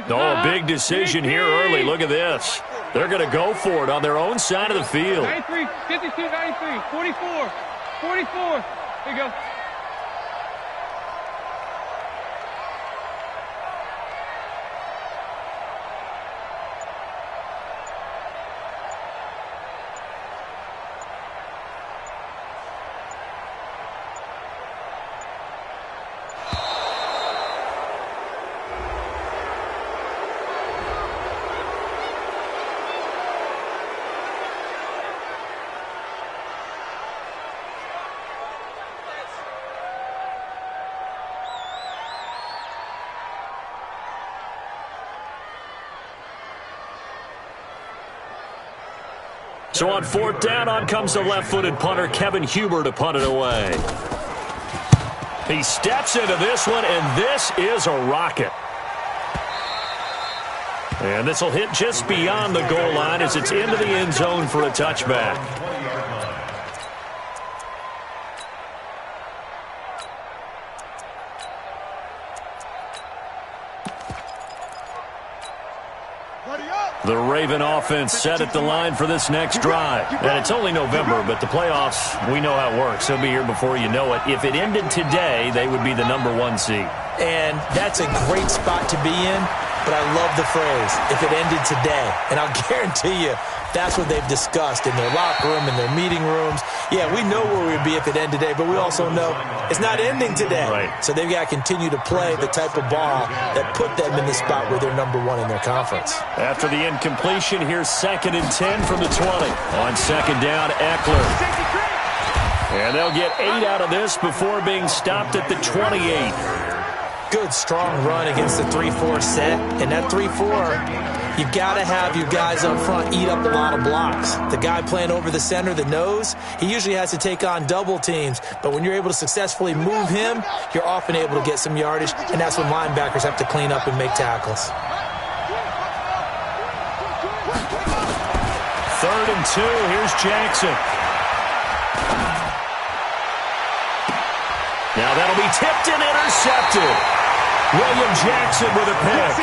Oh, a big decision here early. Look at this. They're going to go for it on their own side of the field. 93, 52, 93, 44, 44. There you go. So on fourth down, on comes the left-footed punter, Kevin Huber, to punt it away. He steps into this one, and this is a rocket. And this will hit just beyond the goal line as it's into the end zone for a touchback. The Raven offense set at the line for this next drive. And it's only November, but the playoffs, we know how it works. They'll be here before you know it. If it ended today, they would be the #1 seed. And that's a great spot to be in, but I love the phrase, if it ended today. And I'll guarantee you, that's what they've discussed in their locker room, in their meeting rooms. Yeah, we know where we'd be if it ended today, but we also know it's not ending today. Right. So they've got to continue to play the type of ball that put them in the spot where they're #1 in their conference. After the incompletion, here's 2nd and 10 from the 20. On second down, Eckler. And they'll get 8 out of this before being stopped at the 28. Good, strong run against the 3-4 set. And that 3-4, you've got to have your guys up front eat up a lot of blocks. The guy playing over the center, the nose, he usually has to take on double teams. But when you're able to successfully move him, you're often able to get some yardage, and that's when linebackers have to clean up and make tackles. 3rd and 2, here's Jackson. Now that'll be tipped and intercepted. William Jackson with a pick.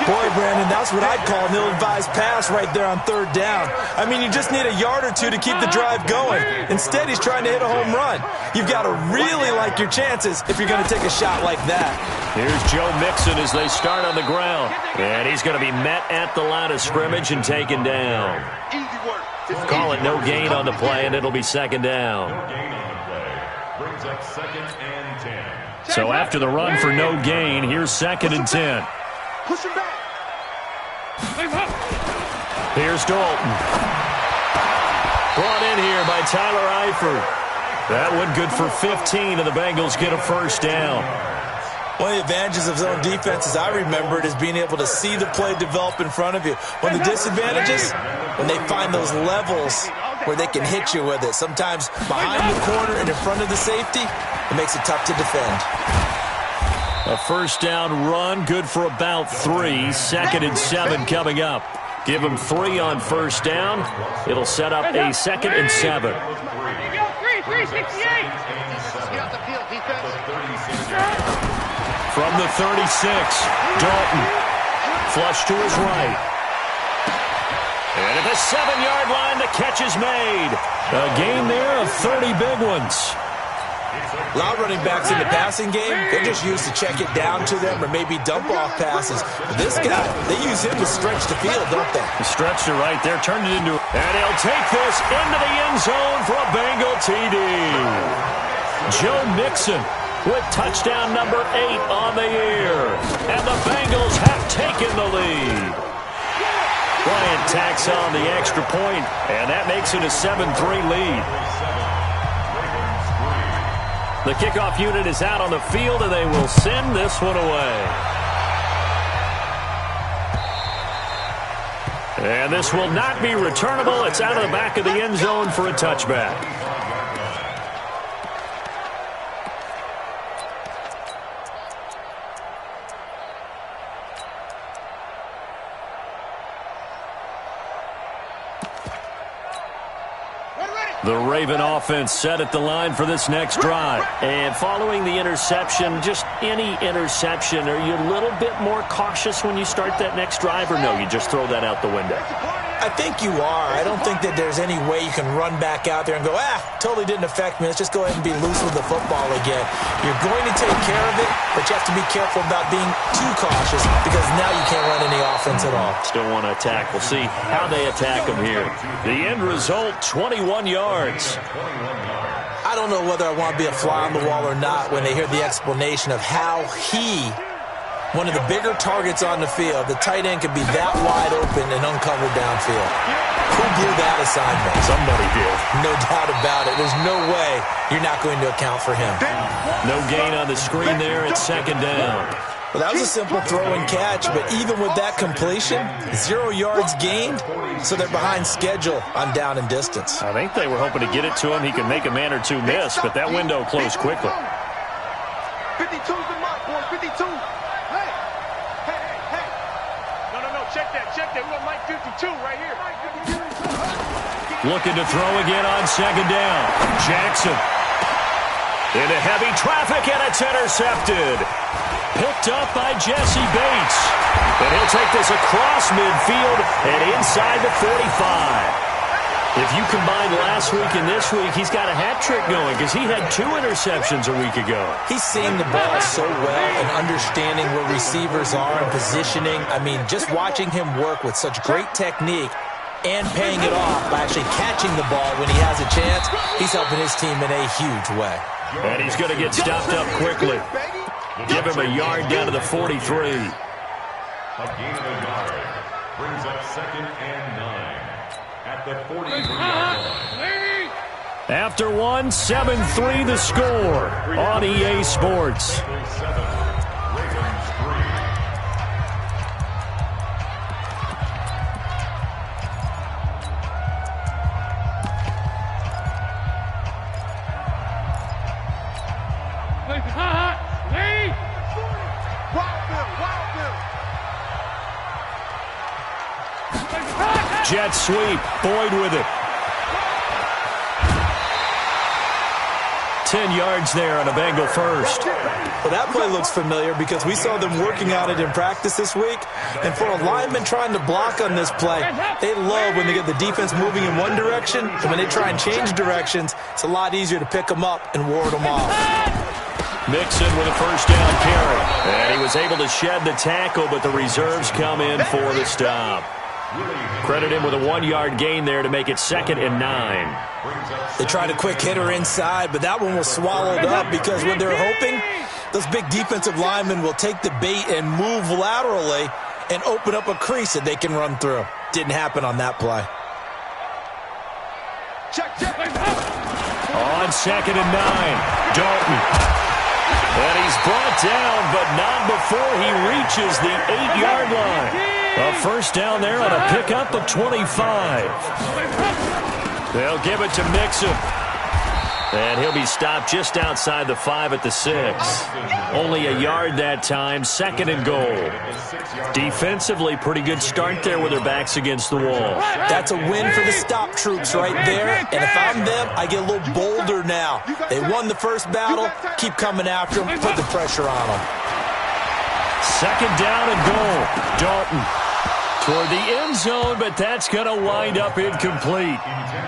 Boy, Brandon, that's what I'd call an ill-advised pass right there on 3rd down. I mean, you just need a yard or two to keep the drive going. Instead, he's trying to hit a home run. You've got to really like your chances if you're going to take a shot like that. Here's Joe Mixon as they start on the ground. And he's going to be met at the line of scrimmage and taken down. Call it no gain on the play, and it'll be 2nd down. Brings up 2nd and 10. So after the run for no gain, here's 2nd and 10. Push him back. Here's Dalton. Brought in here by Tyler Eifert. That one good for 15, and the Bengals get a 1st down. One of the advantages of zone defense, as I remember it, is being able to see the play develop in front of you. One of the disadvantages, when they find those levels where they can hit you with it. Sometimes behind the corner and in front of the safety, it makes it tough to defend. A 1st down run, good for about 3. 2nd and 7 coming up. Give them 3 on 1st down. It'll set up a 2nd and 7. 368. From the 36, Dalton. Flush to his right. And at the 7-yard line, the catch is made. A gain there of 30 big ones. A lot of running backs in the passing game, they're just used to check it down to them or maybe dump off passes. But this guy, they use him to stretch the field, don't they? Stretched it right there, turned it into... And he'll take this into the end zone for a Bengal TD. Joe Mixon with touchdown number 8 on the year. And the Bengals have taken the lead. Bryant tacks on the extra point, and that makes it a 7-3 lead. The kickoff unit is out on the field, and they will send this one away. And this will not be returnable. It's out of the back of the end zone for a touchback. The Raven offense set at the line for this next drive. And following the interception, just any interception, are you a little bit more cautious when you start that next drive, or no, you just throw that out the window? I think you are. I don't think that there's any way you can run back out there and go, totally didn't affect me. Let's just go ahead and be loose with the football again. You're going to take care of it, but you have to be careful about being too cautious because now you can't run any offense at all. Still want to attack. We'll see how they attack them here. The end result, 21 yards. I don't know whether I want to be a fly on the wall or not when they hear the explanation of how one of the bigger targets on the field, the tight end could be that wide open and uncovered downfield. Who blew that assignment? Somebody did. No doubt about it. There's no way you're not going to account for him. No gain on the screen there at second down. Well, that was a simple throw and catch, but even with that completion, 0 yards gained, so they're behind schedule on down and distance. I think they were hoping to get it to him. He could make a man or two miss, but that window closed quickly. 52's the mark, boy. 52. Hey. No. Check that. We got Mike 52 right here. Looking to throw again on second down. Jackson. Into heavy traffic, and it's intercepted. Picked up by Jesse Bates. And he'll take this across midfield and inside the 45. If you combine last week and this week, he's got a hat trick going because he had 2 interceptions a week ago. He's seeing the ball so well and understanding where receivers are and positioning. I mean, just watching him work with such great technique and paying it off by actually catching the ball when he has a chance, he's helping his team in a huge way. And he's going to get stopped up quickly. Give him a yard down to the 43. A gain of a yard brings up 2nd and 9 at the 43-yard line. After 7-3 the score on EA Sports. Jet sweep. Boyd with it. 10 yards there on a Bengal first. Well, that play looks familiar because we saw them working on it in practice this week. And for a lineman trying to block on this play, they love when they get the defense moving in one direction. And when they try and change directions, it's a lot easier to pick them up and ward them off. Mixon with a first down carry. And he was able to shed the tackle, but the reserves come in for the stop. Credit him with a 1-yard gain there to make it 2nd and 9. They tried a quick hitter inside, but that one was swallowed up because when they're hoping, those big defensive linemen will take the bait and move laterally and open up a crease that they can run through. Didn't happen on that play. On 2nd and 9, Dalton. And he's brought down, but not before he reaches the 8-yard line. A first down there on a pickup of 25. They'll give it to Mixon. And he'll be stopped just outside the 5 at the 6. Only a yard that time, 2nd and goal. Defensively, pretty good start there with their backs against the wall. That's a win for the stop troops right there. And if I'm them, I get a little bolder now. They won the first battle. Keep coming after them. Put the pressure on them. 2nd down and goal. Dalton toward the end zone, but that's going to wind up incomplete.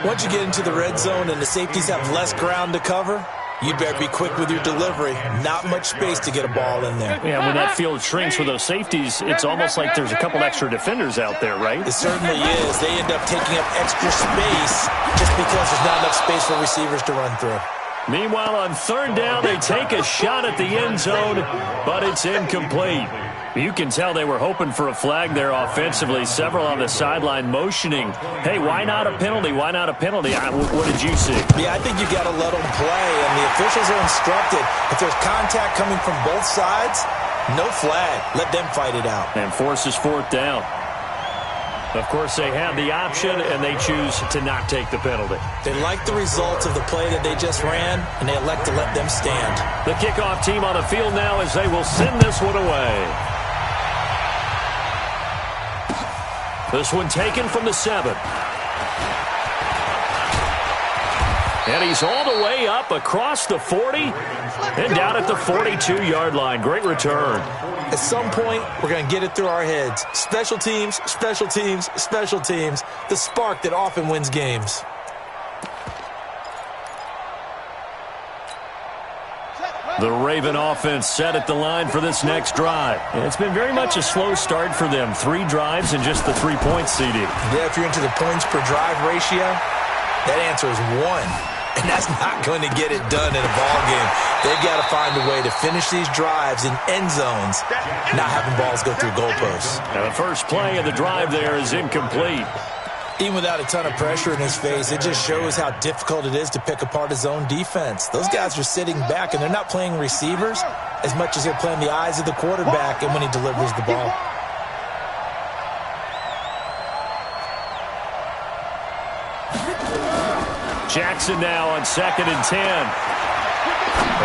Once you get into the red zone and the safeties have less ground to cover, you'd better be quick with your delivery. Not much space to get a ball in there. Yeah, when that field shrinks with those safeties, it's almost like there's a couple extra defenders out there, right? It certainly is. They end up taking up extra space just because there's not enough space for receivers to run through. Meanwhile, on 3rd down, they take a shot at the end zone, but it's incomplete. You can tell they were hoping for a flag there offensively. Several on the sideline motioning, hey, why not a penalty? Why not a penalty? What did you see? Yeah, I think you got to let them play, and the officials are instructed. If there's contact coming from both sides, no flag. Let them fight it out. And forces 4th down. Of course, they have the option, and they choose to not take the penalty. They like the results of the play that they just ran, and they elect to let them stand. The kickoff team on the field now as they will send this one away. This one taken from the 7. And he's all the way up across the 40 and down at the 42-yard line. Great return. At some point, we're going to get it through our heads. Special teams, special teams, special teams. The spark that often wins games. The Raven offense set at the line for this next drive. And it's been very much a slow start for them. 3 drives and just the 3 points, CD. Yeah, if you're into the points per drive ratio, that answer is 1. And that's not going to get it done in a ball game. They've got to find a way to finish these drives in end zones, not having balls go through goalposts. Now the first play of the drive there is incomplete. Even without a ton of pressure in his face, it just shows how difficult it is to pick apart his own defense. Those guys are sitting back, and they're not playing receivers as much as they're playing the eyes of the quarterback and when he delivers the ball. Jackson now on 2nd and 10.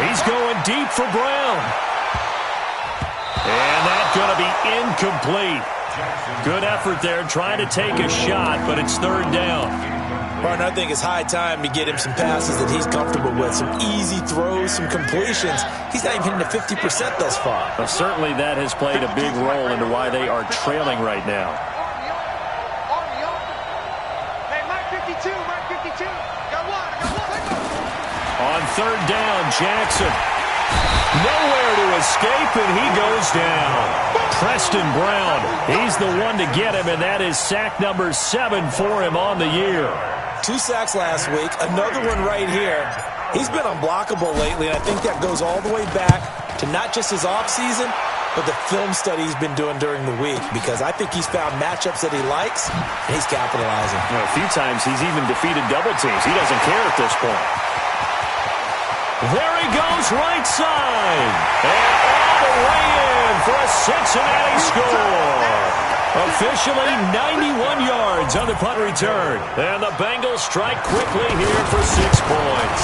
He's going deep for Brown. And that's going to be incomplete. Good effort there, trying to take a shot, but it's 3rd down. Martin, I think it's high time to get him some passes that he's comfortable with, some easy throws, some completions. He's not even hitting to 50% thus far. Well, certainly that has played a big role into why they are trailing right now. Hey, Mike 52, Mike 52. Got one. On 3rd down, Jackson. Nowhere to escape, and he goes down. Preston Brown, he's the one to get him, and that is sack number 7 for him on the year. 2 sacks last week, another one right here. He's been unblockable lately, and I think that goes all the way back to not just his offseason, but the film study he's been doing during the week, because I think he's found matchups that he likes, and he's capitalizing. A few times he's even defeated double teams. He doesn't care at this point. There he goes, right side. And all the way in for a Cincinnati score. Officially 91 yards on the punt return. And the Bengals strike quickly here for 6 points.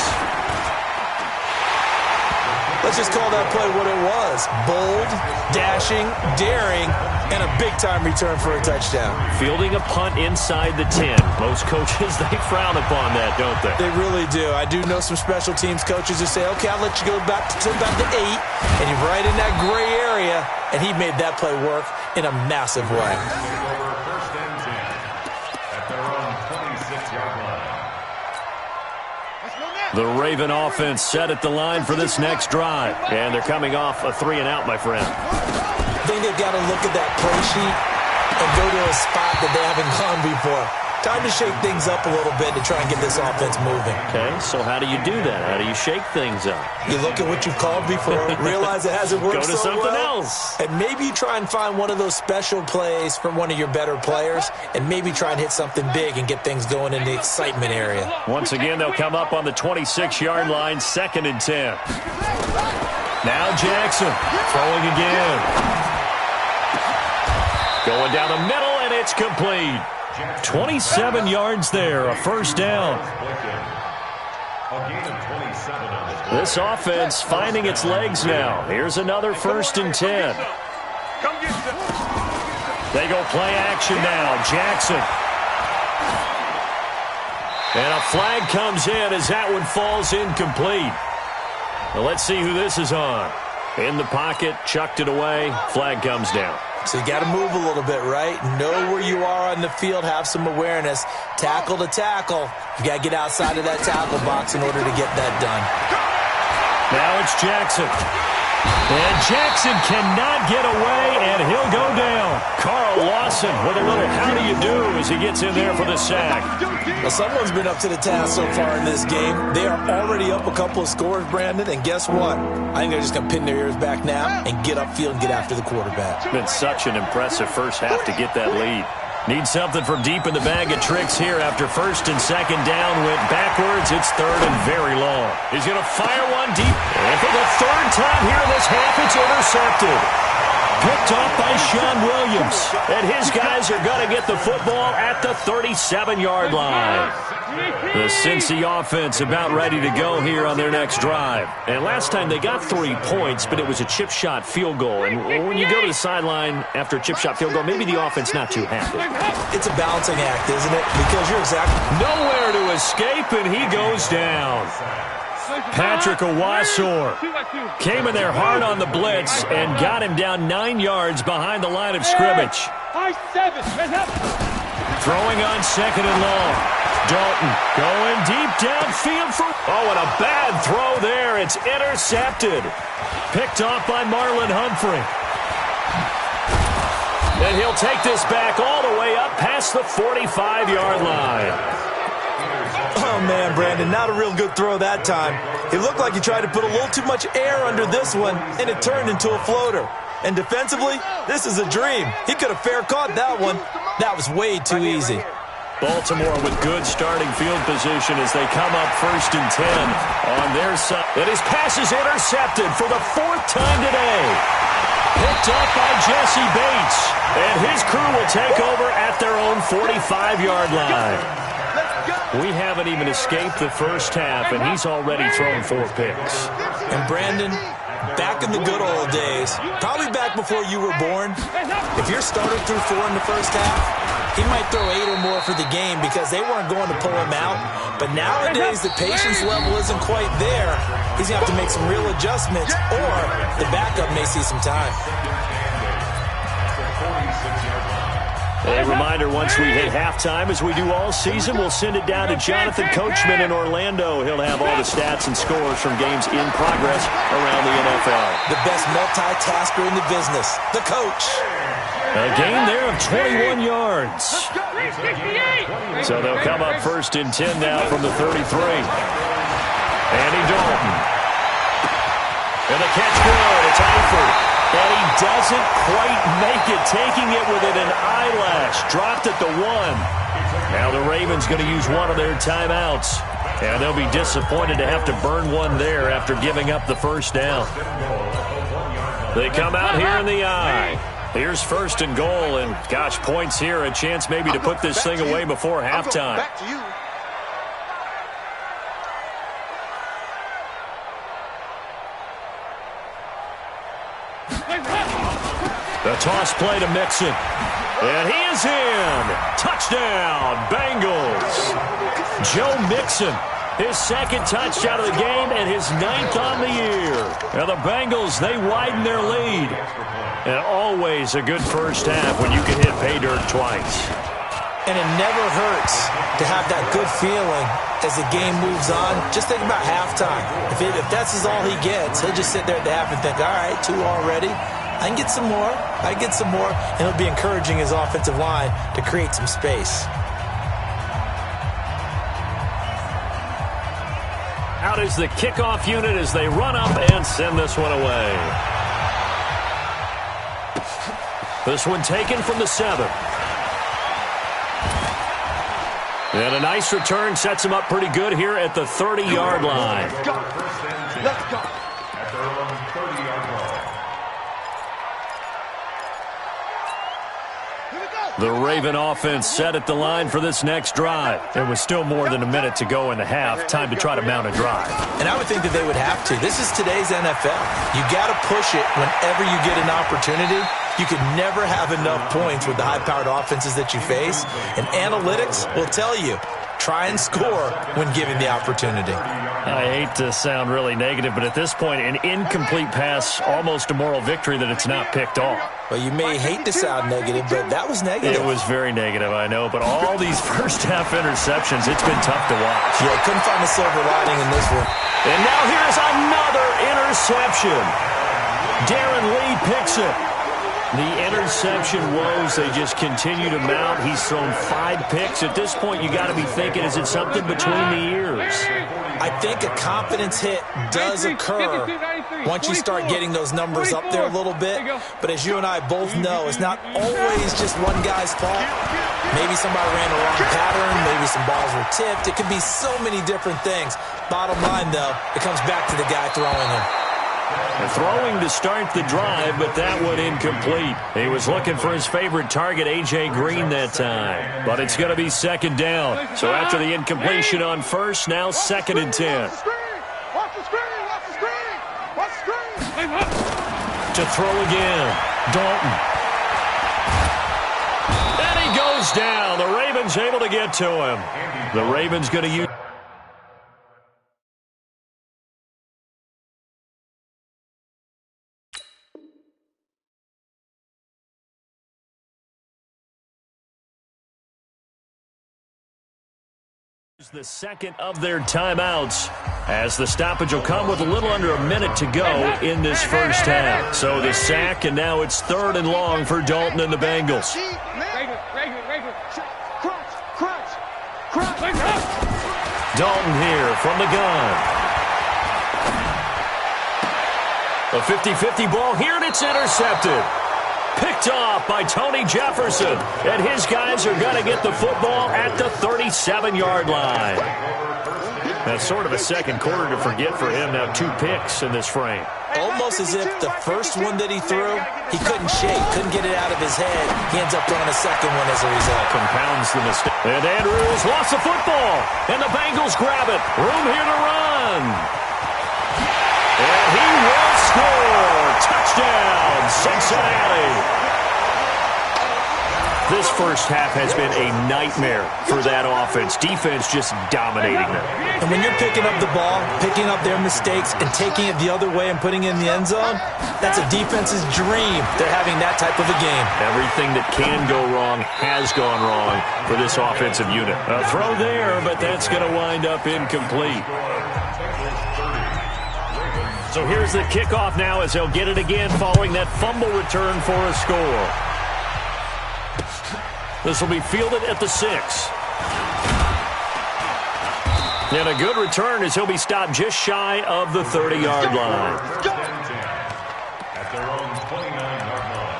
Let's just call that play what it was. Bold, dashing, daring, and a big-time return for a touchdown. Fielding a punt inside the 10. Most coaches, they frown upon that, don't they? They really do. I do know some special teams coaches who say, okay, I'll let you go back to 8, and you're right in that gray area, and he made that play work in a massive way. First and 10 at their own 26-yard line. The Raven offense set at the line for this next drive. And they're coming off a 3-and-out, my friend. I think they've got to look at that play sheet and go to a spot that they haven't gone before. Time to shake things up a little bit to try and get this offense moving. Okay, so how do you do that? How do you shake things up? You look at what you've called before, realize it hasn't worked so well. Go to something else. And maybe you try and find one of those special plays from one of your better players, and maybe try and hit something big and get things going in the excitement area. Once again, they'll come up on the 26-yard line, 2nd and 10. Now Jackson throwing again. Going down the middle, and it's complete. 27 yards there, a 1st down. This offense finding its legs now. Here's another 1st and 10. They go play action now. Jackson. And a flag comes in as that one falls incomplete. Well, let's see who this is on. In the pocket, chucked it away, flag comes down. So you got to move a little bit, right? Know where you are on the field, have some awareness. Tackle to tackle. You got to get outside of that tackle box in order to get that done. Now it's Jackson. And Jackson cannot get away, and he'll go down. Carl Lawson with a little how do you do as he gets in there for the sack. Well, someone's been up to the task so far in this game. They are already up a couple of scores, Brandon, and guess what? I think they're just going to pin their ears back now and get upfield and get after the quarterback. It's been such an impressive first half to get that lead. Need something from deep in the bag of tricks here after 1st and 2nd down. Went backwards. It's 3rd and very long. He's going to fire one deep. And for the 3rd time here in this half, it's intercepted. Picked off by Sean Williams. And his guys are going to get the football at the 37-yard line. The Cincy offense about ready to go here on their next drive. And last time they got 3 points, but it was a chip shot field goal. And when you go to the sideline after a chip shot field goal, maybe the offense not too happy. It's a balancing act, isn't it? Because you're exactly... Nowhere to escape, and he goes down. Patrick Owasor came in there hard on the blitz and got him down 9 yards behind the line of scrimmage. Throwing on second and long. Dalton going deep downfield for... Oh, and a bad throw there. It's intercepted. Picked off by Marlon Humphrey. And he'll take this back all the way up past the 45-yard line. Oh, man, Brandon, not a real good throw that time. It looked like he tried to put a little too much air under this one, and it turned into a floater. And defensively, this is a dream. He could have fair caught that one. That was way too easy. Baltimore with good starting field position as they come up 1st and 10 on their side. And his pass is intercepted for the 4th time today. Picked up by Jesse Bates. And his crew will take over at their own 45-yard line. We haven't even escaped the first half, and he's already thrown 4 picks. And Brandon, back in the good old days, probably back before you were born, if your starter threw 4 in the first half, he might throw 8 or more for the game because they weren't going to pull him out. But nowadays, the patience level isn't quite there. He's going to have to make some real adjustments, or the backup may see some time. A reminder, once we hit halftime, as we do all season, we'll send it down to Jonathan Coachman in Orlando. He'll have all the stats and scores from games in progress around the NFL. The best multitasker in the business, the coach. A gain there of 21 yards. So they'll come up 1st and 10 now from the 33. Andy Dalton. And the catch good. It's Eifert. And he doesn't quite make it, taking it within an eyelash. Dropped at the 1. Now the Ravens going to use one of their timeouts. And they'll be disappointed to have to burn one there after giving up the first down. They come out here in the eye. Here's 1st and goal. And, gosh, points here. A chance maybe to put this thing away before halftime. The toss play to Mixon. And he is in. Touchdown, Bengals. Joe Mixon, his 2nd touchdown of the game and his 9th on the year. Now the Bengals, they widen their lead. And always a good first half when you can hit pay dirt twice. And it never hurts to have that good feeling as the game moves on. Just think about halftime. If that's all he gets, he'll just sit there at the half and think, all right, 2 already. I can get some more. I get some more. And he'll be encouraging his offensive line to create some space. Out is the kickoff unit as they run up and send this one away. This one taken from the 7. And a nice return sets him up pretty good here at the 30-yard line. Let's go. At their own 30-yard line. The Raven offense set at the line for this next drive. There was still more than a minute to go in the half. Time to try to mount a drive. And I would think that they would have to. This is today's NFL. You got to push it whenever you get an opportunity. You can never have enough points with the high-powered offenses that you face. And analytics will tell you, try and score when given the opportunity. I hate to sound really negative, but at this point, an incomplete pass, almost a moral victory that it's not picked off. Well, you may hate to sound negative, but that was negative. It was very negative, I know, but all these first-half interceptions, it's been tough to watch. Yeah, couldn't find a silver lining in this one. And now here's another interception. Darren Lee picks it. The interception woes, they just continue to mount. He's thrown 5 picks. At this point, you got to be thinking, is it something between the ears? I think a confidence hit does occur once you start getting those numbers up there a little bit. But as you and I both know, it's not always just one guy's fault. Maybe somebody ran a wrong pattern. Maybe some balls were tipped. It could be so many different things. Bottom line, though, it comes back to the guy throwing them. And throwing to start the drive, but that one incomplete. He was looking for his favorite target, A.J. Green, that time. But it's going to be second down. So after the incompletion on first, now 2nd and 10. Watch the screen! Watch the screen! Watch the screen! To throw again. Dalton. And he goes down. The Ravens able to get to him. The Ravens going to use... the second of their timeouts, as the stoppage will come with a little under a minute to go in this first half. So the sack, and now it's 3rd and long for Dalton and the Bengals. Dalton here from the gun. A 50-50 ball here, and it's intercepted. Picked off by Tony Jefferson. And his guys are going to get the football at the 37-yard line. That's sort of a second quarter to forget for him. Now 2 picks in this frame. Almost as if the first one that he threw, he couldn't shake, couldn't get it out of his head. He ends up throwing a second one as a result. Compounds the mistake. And Andrews lost the football. And the Bengals grab it. Room here to run. And he will score. Touchdown, Cincinnati. This first half has been a nightmare for that offense. Defense just dominating them. And when you're picking up the ball, picking up their mistakes, and taking it the other way and putting it in the end zone, that's a defense's dream. They're having that type of a game. Everything that can go wrong has gone wrong for this offensive unit. A throw there, but that's going to wind up incomplete. So here's the kickoff now as they'll get it again following that fumble return for a score. This will be fielded at the 6. And a good return as he'll be stopped just shy of the 30-yard line. At their own 29-yard line.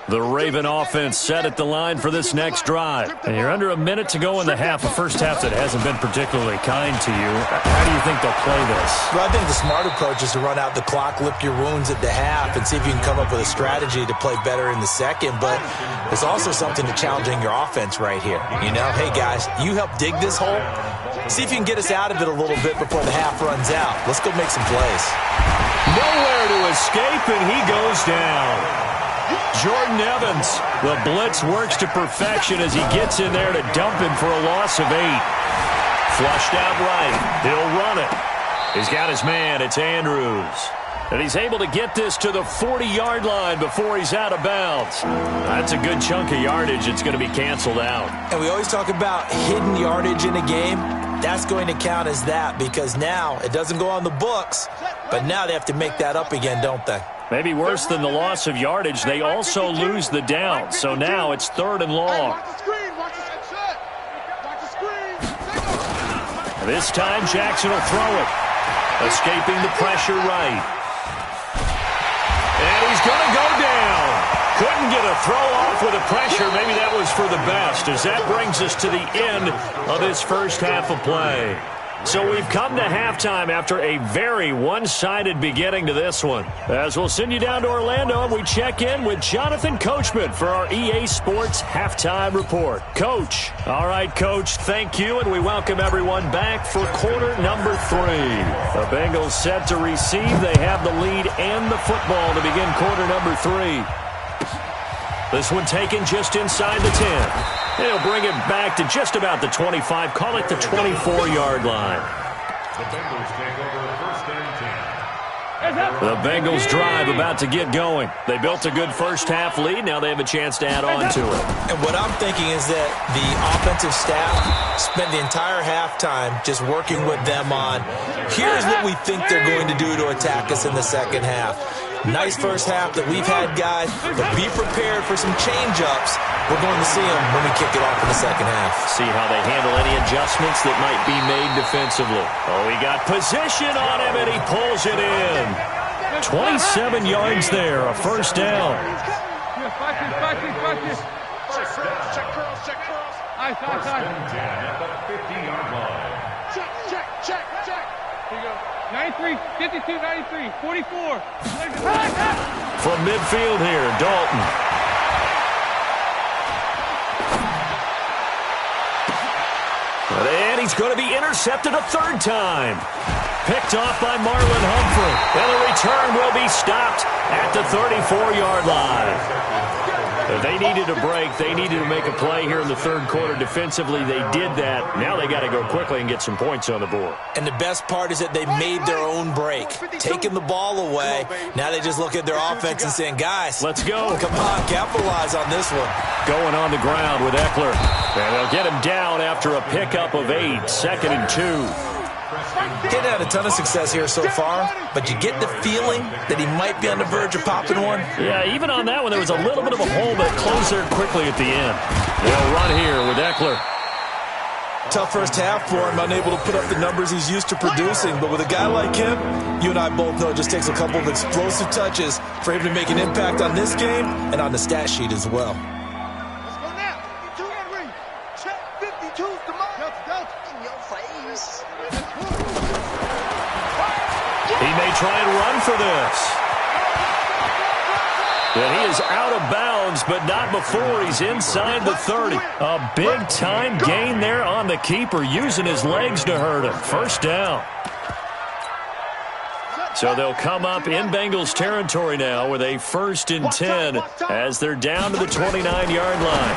The Raven offense set at the line for this next drive. And you're under a minute to go in the half, a first half that hasn't been particularly kind to you. How do you think they'll play this? Well, I think the smart approach is to run out the clock, lick your wounds at the half, and see if you can come up with a strategy to play better in the second. But there's also something to challenging your offense right here. You know, hey, guys, you help dig this hole. See if you can get us out of it a little bit before the half runs out. Let's go make some plays. Nowhere to escape, and he goes down. Jordan Evans, the blitz works to perfection as he gets in there to dump him for a loss of 8. Flushed out right. He'll run it. He's got his man. It's Andrews. And he's able to get this to the 40-yard line before he's out of bounds. That's a good chunk of yardage. It's going to be canceled out. And we always talk about hidden yardage in a game. That's going to count as that because now it doesn't go on the books, but now they have to make that up again, don't they? Maybe worse than the loss of yardage, they also lose the down. So now it's 3rd and long. This time Jackson will throw it. Escaping the pressure right. And he's going to go down. Couldn't get a throw off with the pressure. Maybe that was for the best, as that brings us to the end of this first half of play. So we've come to halftime after a very one-sided beginning to this one. As we'll send you down to Orlando, and we check in with Jonathan Coachman for our EA Sports Halftime Report. Coach. All right, Coach, thank you, and we welcome everyone back for quarter number 3. The Bengals set to receive. They have the lead and the football to begin quarter number 3. This one taken just inside the 10. They'll bring it back to just about the 25. Call it the 24-yard line. The Bengals take over 1st and 10. The Bengals drive about to get going. They built a good first half lead. Now they have a chance to add on to it. And what I'm thinking is that the offensive staff spent the entire halftime just working with them on, here's what we think they're going to do to attack us in the second half. Nice first half that we've had, guys, but be prepared for some change-ups. We're going to see them when we kick it off in the second half. See how they handle any adjustments that might be made defensively. Oh, he got position on him, and he pulls it in. 27 yards there, a first down. Check curls. Nice. 1st and 10 at the 50-yard line. you go. 93, 52, 93, 44. From midfield here, Dalton. And he's going to be intercepted a third time. Picked off by Marlon Humphrey. And the return will be stopped at the 34-yard line. They needed a break. They needed to make a play here in the third quarter defensively. They did that. Now they got to go quickly and get some points on the board. And the best part is that they made their own break, taking the ball away. Now they just look at their offense and saying, guys, let's go. Come on, capitalize on this one. Going on the ground with Eckler. And they'll get him down after a pickup of 8, 2nd and 2. He's had a ton of success here so far, but you get the feeling that he might be on the verge of popping one. Yeah, even on that one, there was a little bit of a hole that closed there quickly at the end. They'll run here with Eckler. Tough first half for him, unable to put up the numbers he's used to producing. But with a guy like him, you and I both know it just takes a couple of explosive touches for him to make an impact on this game and on the stat sheet as well. Let's go now. 52 and read. Check 52's the mark. Delta in your face. He may try and run for this. And he is out of bounds, but not before he's inside the 30. A big-time gain there on the keeper, using his legs to hurt him. First down. So they'll come up in Bengals territory now with a 1st and 10 as they're down to the 29-yard line.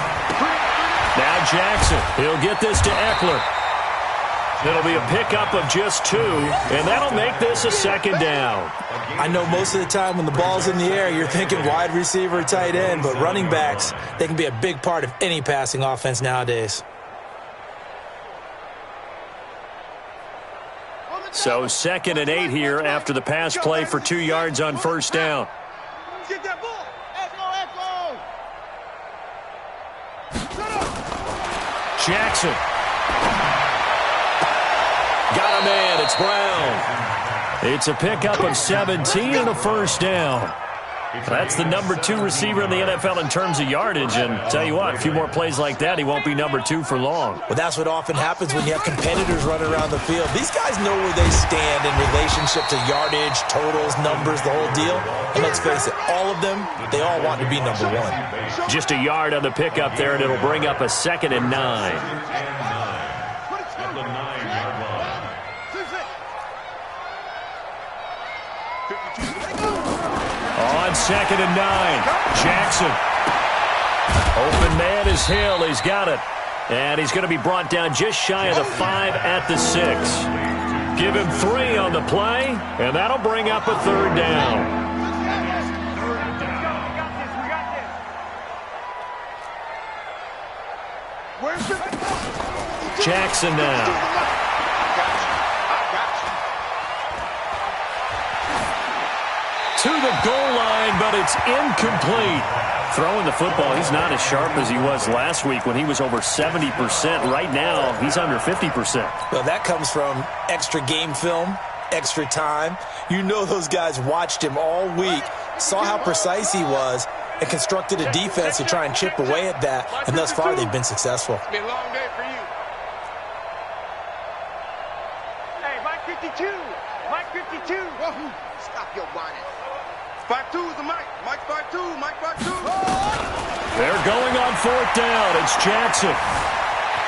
Now Jackson, he'll get this to Eckler. It'll be a pickup of just 2, and that'll make this a 2nd down. I know most of the time when the ball's in the air, you're thinking wide receiver, tight end, but running backs, they can be a big part of any passing offense nowadays. So 2nd and 8 here after the pass play for 2 yards on first down. Get that ball. Echo. Jackson. Got a man. It's Brown. It's a pickup of 17 and a first down. That's the number 2 receiver in the NFL in terms of yardage. And tell you what, a few more plays like that, he won't be number 2 for long. Well, that's what often happens when you have competitors running around the field. These guys know where they stand in relationship to yardage, totals, numbers, the whole deal. And let's face it, all of them, they all want to be number 1. Just a yard on the pickup there, and it'll bring up a 2nd and 9. On 2nd and 9, Jackson. Open man is Hill. He's got it. And he's going to be brought down just shy of the 5 at the 6. Give him 3 on the play, and that'll bring up a 3rd down. Jackson now. To the goal line, but it's incomplete. Throwing the football, he's not as sharp as he was last week when he was over 70%. Right now, he's under 50%. Well, that comes from extra game film, extra time. You know those guys watched him all week, saw how precise he was, and constructed a defense to try and chip away at that. And thus far, they've been successful. It's been a long day for you. Hey, Mike 52. Mike 52. Whoa. Stop your whining. 5-2 is the Mike. Mike 5-2. Mike 5-2. They're going on 4th down. It's Jackson.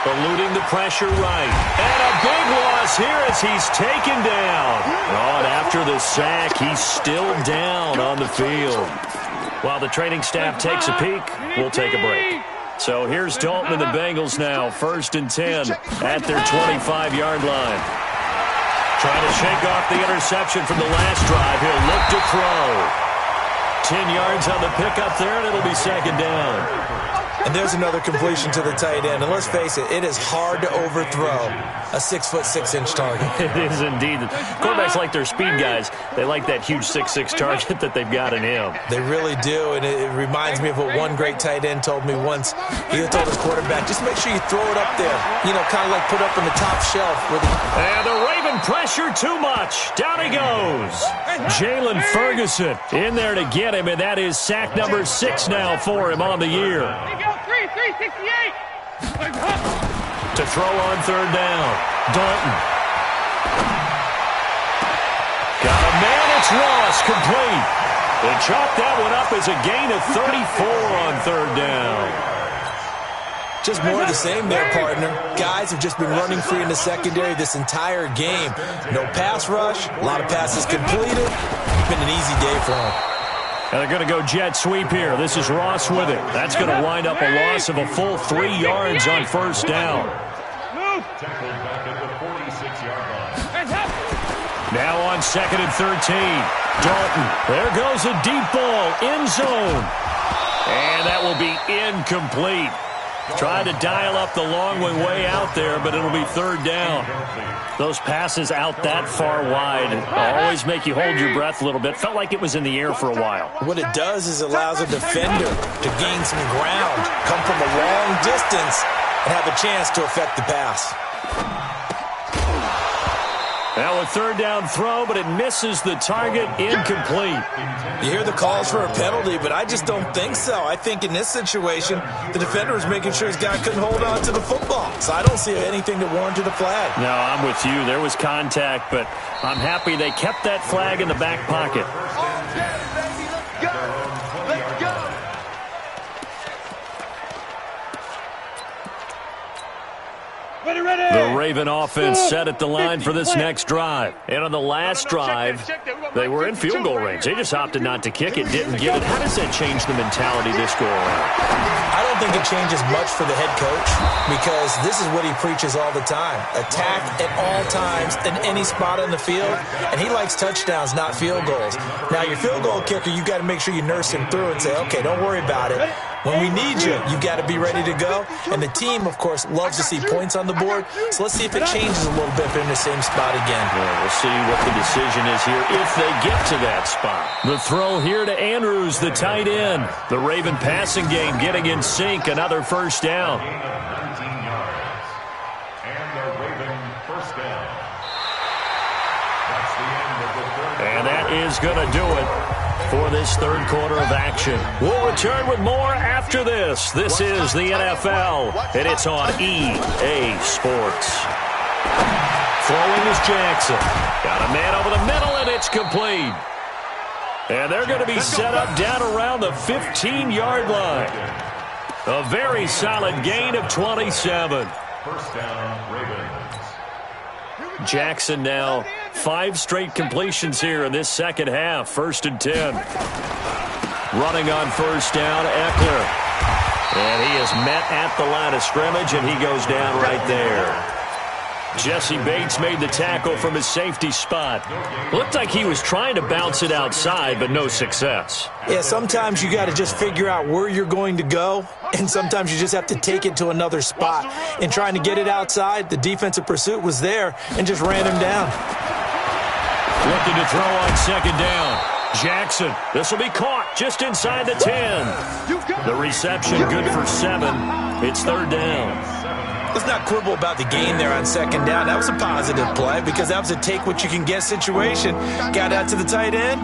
Eluding the pressure right. And a big loss here as he's taken down. Oh, and after the sack, he's still down on the field. While the training staff takes a peek, we'll take a break. So here's Dalton and the Bengals now. 1st and 10 at their 25-yard line. Trying to shake off the interception from the last drive. He'll look to throw. 10 yards on the pickup there, and it'll be 2nd down. And there's another completion to the tight end. And let's face it, it is hard to overthrow a 6'6" target. It is indeed. Quarterbacks like their speed guys. They like that huge 6'6" target that they've got in him. They really do, and it reminds me of what one great tight end told me once. He told his quarterback, just make sure you throw it up there. You know, kind of like put up on the top shelf. And the Raven pressure too much. Down he goes. Jalen Ferguson in there to get him, and that is sack number 6 now for him on the year. 368. To throw on 3rd down, Dalton. It's Ross, complete. They chalk that one up as a gain of 34 on third down. Just more of the same there, partner. Guys have just been running free in the secondary this entire game. No pass rush, a lot of passes completed. It's been an easy day for them. And they're going to go jet sweep here. This is Ross with it. That's going to wind up a loss of a full 3 yards on first down. Tackled back at the 46-yard line. Now on 2nd and 13. Dalton. There goes a deep ball. End zone. And that will be incomplete. Tried to dial up the long way out there, but it'll be third down. Those passes out that far wide always make you hold your breath a little bit. Felt like it was in the air for a while. What it does is allows a defender to gain some ground, come from a long distance, and have a chance to affect the pass. Now a third down throw, but it misses the target, incomplete. You hear the calls for a penalty, but I just don't think so. I think in this situation, the defender was making sure his guy couldn't hold on to the football. So I don't see anything that warranted a flag. No, I'm with you. There was contact, but I'm happy they kept that flag in the back pocket. The Raven offense set at the line for this next drive. And on the last drive, they were in field goal range. They just opted not to kick it, didn't get it. How does that change the mentality this go around? I don't think it changes much for the head coach because this is what he preaches all the time. Attack at all times in any spot on the field, and he likes touchdowns, not field goals. Now, your field goal kicker, you got to make sure you nurse him through and say, okay, don't worry about it. When we need you, you got to be ready to go. And the team, of course, loves to see points on the board. So let's see if it changes a little bit if they're in the same spot again. Yeah, we'll see what the decision is here if they get to that spot. The throw here to Andrews, the tight end. The Raven passing game getting in sync. Another first down. 19 yards. And the Raven first down. That's the end of the third. And that is going to do it for this third quarter of action. We'll return with more after this. This is the NFL, and it's on EA Sports. Throwing is Jackson. Got a man over the middle, and it's complete. And they're going to be set up down around the 15-yard line. A very solid gain of 27. First down, Ravens. Jackson now 5 straight completions here in this second half. 1st and 10. Running on first down, Eckler. And he is met at the line of scrimmage, and he goes down right there. Jesse Bates made the tackle from his safety spot. Looked like he was trying to bounce it outside, but no success. Yeah, sometimes you got to just figure out where you're going to go, and sometimes you just have to take it to another spot. And trying to get it outside, the defensive pursuit was there and just ran him down. Looking to throw on second down. Jackson, this will be caught just inside the 10. The reception good for 7. It's third down. Let's not quibble about the gain there on second down. That was a positive play because that was a take-what-you-can-get situation. Got out to the tight end.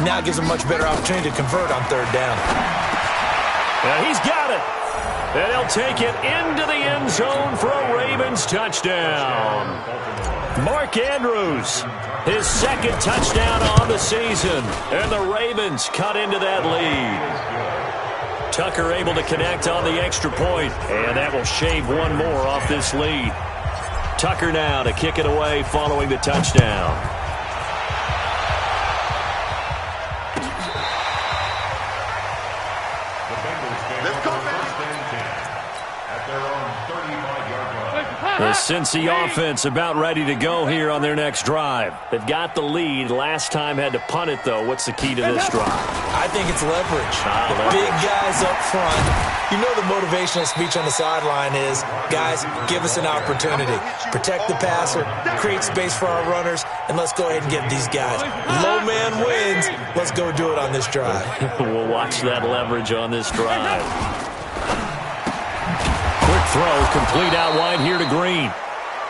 Now it gives a much better opportunity to convert on third down. Yeah, he's got it. And he'll take it into the end zone for a Ravens touchdown. Mark Andrews, his second touchdown on the season. And the Ravens cut into that lead. Tucker able to connect on the extra point, and that will shave one more off this lead. Tucker now to kick it away following the touchdown. The Bengals get first and 10 at their own 35-yard line. The Cincy offense about ready to go here on their next drive. They've got the lead. Last time had to punt it, though. What's the key to this drive? I think it's leverage. The big guys up front. You know the motivational speech on the sideline is, guys, give us an opportunity. Protect the passer, create space for our runners, and let's go ahead and get these guys. Low man wins. Let's go do it on this drive. We'll watch that leverage on this drive. Quick throw, complete out wide here to Green.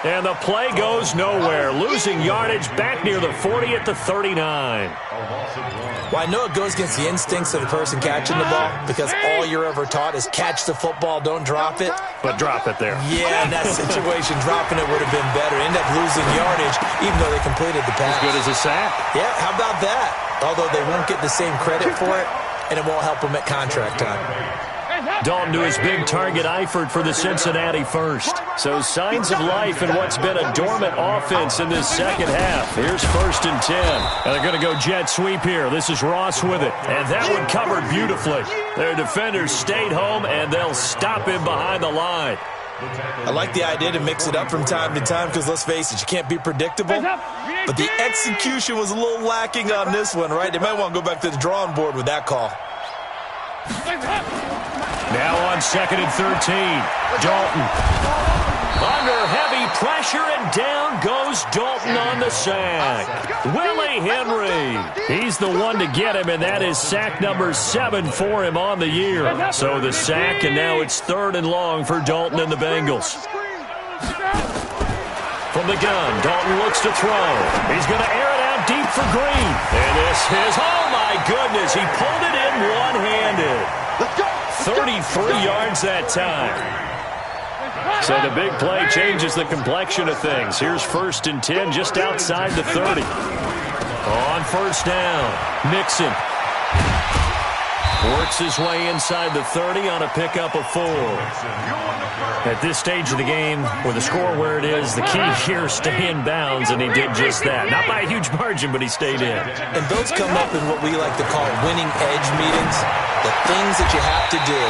And the play goes nowhere. Losing yardage back near the 40 at the 39. Well, I know it goes against the instincts of the person catching the ball because all you're ever taught is catch the football, don't drop it. But drop it there. Yeah, in that situation, dropping it would have been better. End up losing yardage even though they completed the pass. As good as a sack. Yeah, how about that? Although they won't get the same credit for it, and it won't help them at contract time. Dalton to his big target, Eifert for the Cincinnati first. So signs of life in what's been a dormant offense in this second half. Here's 1st and 10. And they're going to go jet sweep here. This is Ross with it. And that one covered beautifully. Their defenders stayed home, and they'll stop him behind the line. I like the idea to mix it up from time to time because, let's face it, you can't be predictable. But the execution was a little lacking on this one, right? They might want to go back to the drawing board with that call. Now on 2nd and 13. Dalton. Under heavy pressure, and down goes Dalton on the sack. Willie Henry. He's the one to get him, and that is sack number 7 for him on the year. So the sack, and now it's 3rd and long for Dalton and the Bengals. From the gun, Dalton looks to throw. He's going to air it out deep for Green. And this is, oh my goodness, he pulled it in one-handed. 33 yards that time. So the big play changes the complexion of things. Here's 1st and 10 just outside the 30. On 1st down, Mixon works his way inside the 30 on a pickup of 4. At this stage of the game, with the score where it is, the key here is stay in bounds, and he did just that. Not by a huge margin, but he stayed in. And those come up in what we like to call winning edge meetings. The things that you have to do,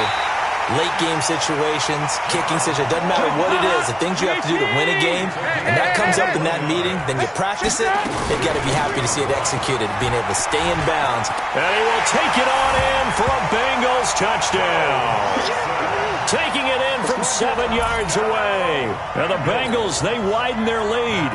late game situations, kicking situations, doesn't matter what it is, the things you have to do to win a game, and that comes up in that meeting, then you practice it, you've got to be happy to see it executed, being able to stay in bounds. And he will take it on in for a Bengals touchdown. Taking it in from 7 yards away. And the Bengals, they widen their lead.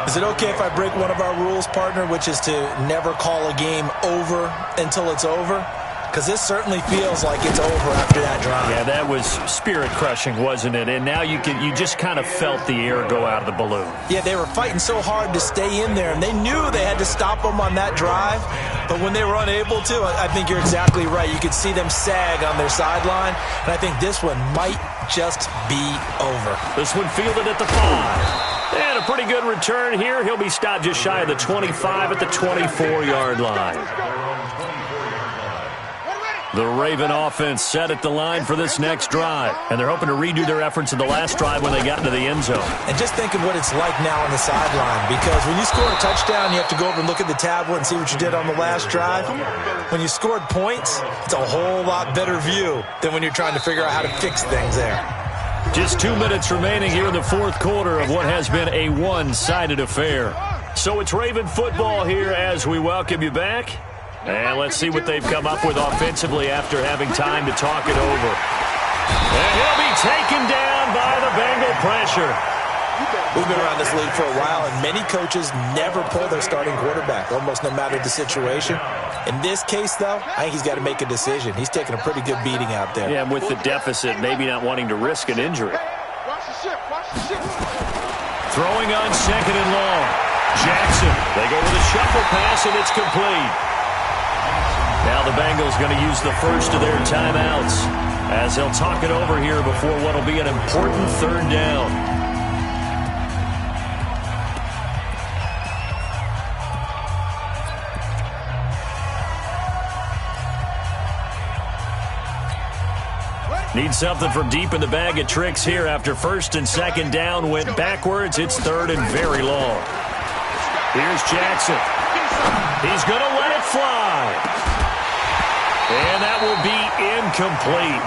Is it okay if I break one of our rules, partner, which is to never call a game over until it's over? Because this certainly feels like it's over after that drive. Yeah, that was spirit-crushing, wasn't it? And now you just kind of felt the air go out of the balloon. Yeah, they were fighting so hard to stay in there, and they knew they had to stop them on that drive. But when they were unable to, I think you're exactly right. You could see them sag on their sideline, and I think this one might just be over. This one fielded at the 5. And a pretty good return here. He'll be stopped just shy of the 25 at the 24-yard line. The Raven offense set at the line for this next drive. And they're hoping to redo their efforts in the last drive when they got into the end zone. And just think of what it's like now on the sideline. Because when you score a touchdown, you have to go over and look at the tablet and see what you did on the last drive. When you scored points, it's a whole lot better view than when you're trying to figure out how to fix things there. Just 2 minutes remaining here in the 4th quarter of what has been a one-sided affair. So it's Raven football here as we welcome you back. And let's see what they've come up with offensively after having time to talk it over. And he'll be taken down by the Bengal pressure. We've been around this league for a while, and many coaches never pull their starting quarterback, almost no matter the situation. In this case, though, I think he's got to make a decision. He's taking a pretty good beating out there. Yeah, and with the deficit, maybe not wanting to risk an injury. Throwing on 2nd and long. Jackson, they go with a shuffle pass, and it's complete. Now the Bengals going to use the first of their timeouts as they'll talk it over here before what will be an important 3rd down. Need something from deep in the bag of tricks here after 1st and 2nd down went backwards. It's 3rd and very long. Here's Jackson. He's going to let it fly. And that will be incomplete.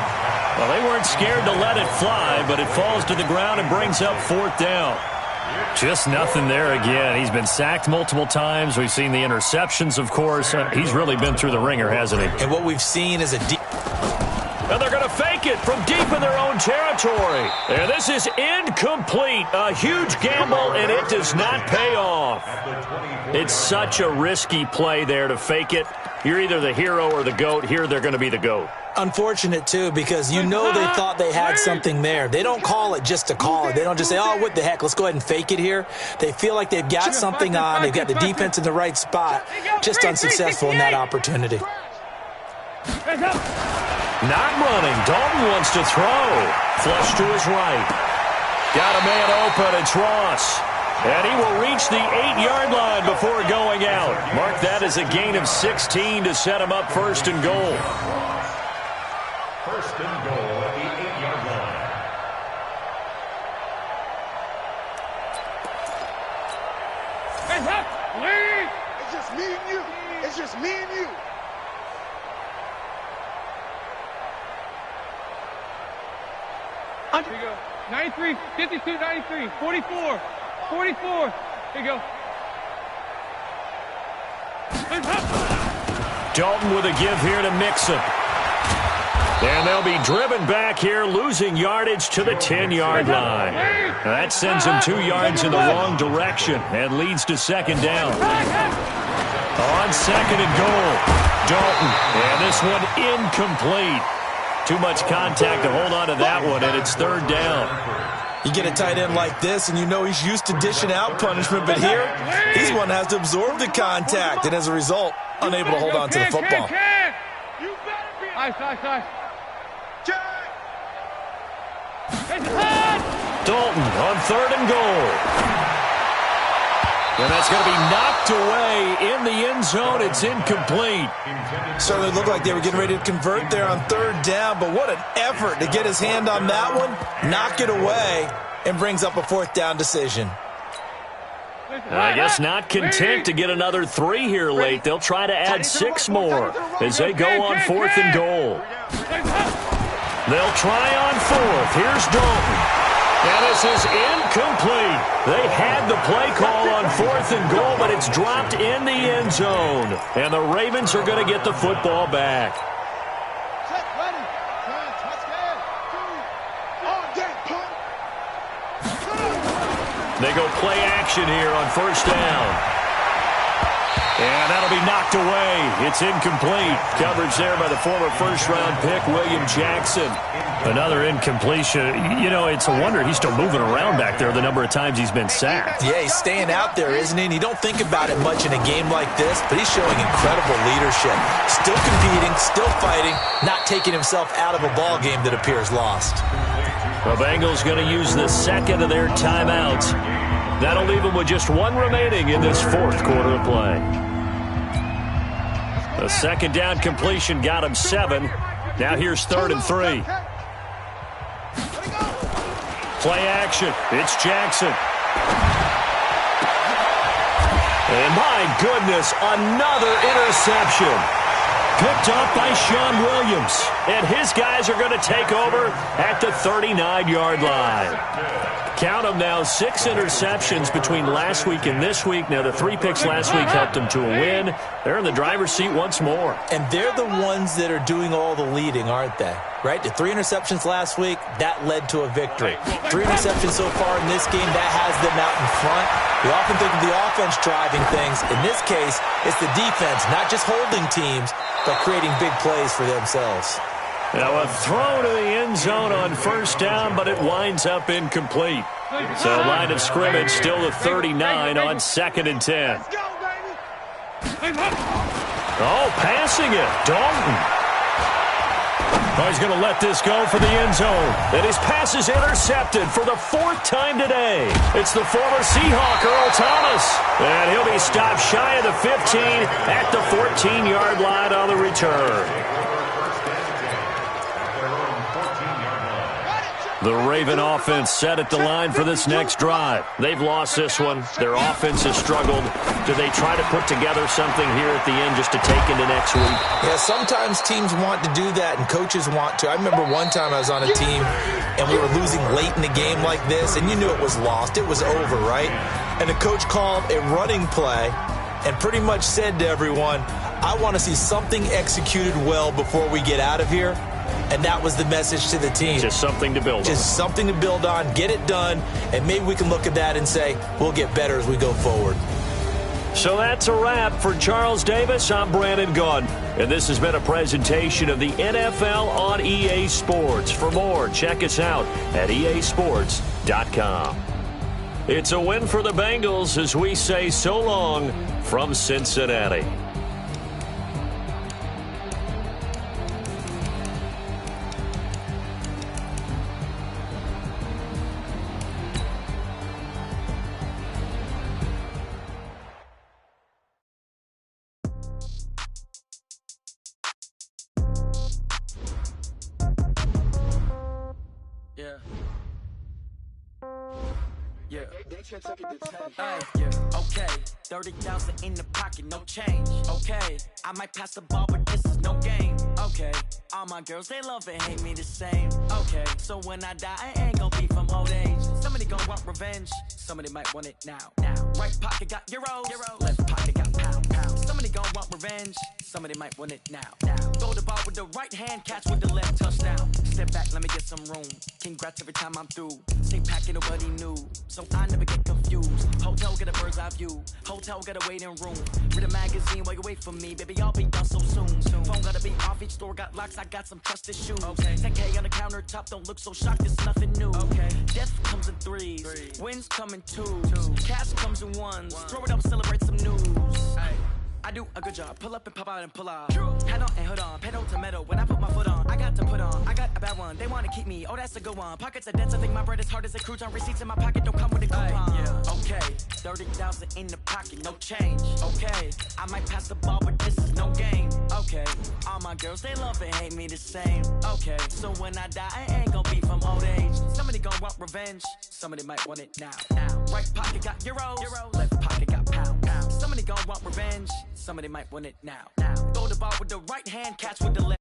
Well, they weren't scared to let it fly, but it falls to the ground and brings up 4th down. Just nothing there again. He's been sacked multiple times. We've seen the interceptions, of course. He's really been through the ringer, hasn't he? And what we've seen is a deep... And they're going to fake it from deep in their own territory. And this is incomplete. A huge gamble, and it does not pay off. It's such a risky play there to fake it. You're either the hero or the GOAT. Here, they're going to be the GOAT. unfortunate, too, because you know they thought they had something there. They don't call it just to call it. They don't just say, oh, what the heck, let's go ahead and fake it here. They feel like they've got something on. They've got the defense in the right spot. Just unsuccessful in that opportunity. Not running. Dalton wants to throw. Flush to his right. Got a man open. It's Ross. And he will reach the 8-yard line before going out. Mark that as a gain of 16 to set him up first and goal. First and goal at the 8-yard line. Hands up! Lead! It's just me and you. It's just me and you. Here you go. 93, 52, 93, 44, 44. Here you go. Hands up! Dalton with a give here to Mixon. And they'll be driven back here, losing yardage to the 10-yard line. That sends them 2 yards in the wrong direction and leads to second down. On second and goal, Dalton. And this one incomplete. Too much contact to hold on to that one, and it's third down. You get a tight end like this, and you know he's used to dishing out punishment, but here, he's one that has to absorb the contact, and as a result, unable to hold on to the football. Ice. Dalton on third and goal. And that's going to be knocked away in the end zone. It's incomplete. Certainly looked like they were getting ready to convert there on third down, but what an effort to get his hand on that one, knock it away, and brings up a fourth down decision. I guess not content to get another 3 here late. They'll try to add 6 more as they go on fourth and goal. They'll try on fourth. Here's Dalton. And this is incomplete. They had the play call on fourth and goal, but it's dropped in the end zone. And the Ravens are going to get the football back. They go play action here on first down. And that'll be knocked away. It's incomplete. Coverage there by the former first-round pick, William Jackson. Another incompletion. You know, it's a wonder he's still moving around back there the number of times he's been sacked. Yeah, he's staying out there, isn't he? And you don't think about it much in a game like this, but he's showing incredible leadership. Still competing, still fighting, not taking himself out of a ball game that appears lost. The Bengals going to use the second of their timeouts. That'll leave them with just 1 remaining in this fourth quarter of play. The second down completion got him 7. Now here's third and 3. Play action. It's Jackson. And my goodness, another interception. Picked up by Sean Williams. And his guys are going to take over at the 39-yard line. Count them now, 6 interceptions between last week and this week. Now, the 3 picks last week helped them to a win. They're in the driver's seat once more. And they're the ones that are doing all the leading, aren't they? Right? The 3 interceptions last week, that led to a victory. 3 interceptions so far in this game, that has them out in front. We often think of the offense driving things. In this case, it's the defense, not just holding teams, but creating big plays for themselves. Now a throw to the end zone on first down, but it winds up incomplete. So line of scrimmage still the 39 on second and 10. Oh, passing it. Dalton. Oh, he's going to let this go for the end zone. And his pass is intercepted for the 4th time today. It's the former Seahawk, Earl Thomas. And he'll be stopped shy of the 15 at the 14-yard line on the return. The Raven offense set at the line for this next drive. They've lost this one. Their offense has struggled. Do they try to put together something here at the end just to take into next week? Yeah, sometimes teams want to do that and coaches want to. I remember one time I was on a team and we were losing late in the game like this, and you knew it was lost. It was over, right? And the coach called a running play and pretty much said to everyone, I want to see something executed well before we get out of here. And that was the message to the team. Just something to build on. Just something to build on, get it done, and maybe we can look at that and say, we'll get better as we go forward. So that's a wrap. For Charles Davis, I'm Brandon Gaudin. And this has been a presentation of the NFL on EA Sports. For more, check us out at easports.com. It's a win for the Bengals as we say so long from Cincinnati. Okay, 30,000 in the pocket, no change. Okay, I might pass the ball, but this is no game. Okay, all my girls, they love and hate me the same. Okay, so when I die, I ain't gonna be from old age. Somebody gonna want revenge, somebody might want it now. Right pocket got euros, left pocket got pounds. Somebody gonna want revenge, somebody might want it now. Throw the ball with the right hand, catch with the left, touchdown. Step back, let me get some room. Congrats every time I'm through. Stay packing nobody new, so I never get confused. Hotel get a bird's eye view. Hotel got a waiting room. Read a magazine while you wait for me. Baby, I'll be done so soon. Phone gotta be off, each store got locks. I got some trusted shoes. Okay. 10K on the countertop, don't look so shocked, it's nothing new. Okay. Death comes in threes. Wins come in twos. Cash comes in ones. Throw it up, celebrate some news. I do a good job. Pull up and pop out and pull out. Head on and hood on. Pedal to metal. When I put my foot on, I got to put on. I got a bad one. They want to keep me. Oh, that's a good one. Pockets are dense. I think my bread is hard as a crouton. Receipts in my pocket don't come with a coupon. Okay. 30,000 in the pocket. No change. Okay. I might pass the ball, but this is no game. Okay. All my girls, they love and hate me the same. Okay. So when I die, I ain't gonna be from old age. Somebody gonna want revenge. Somebody might want it now. Right pocket got euros. Left pocket got pounds. Somebody gonna want revenge. Somebody might want it now. Throw the ball with the right hand, catch with the left.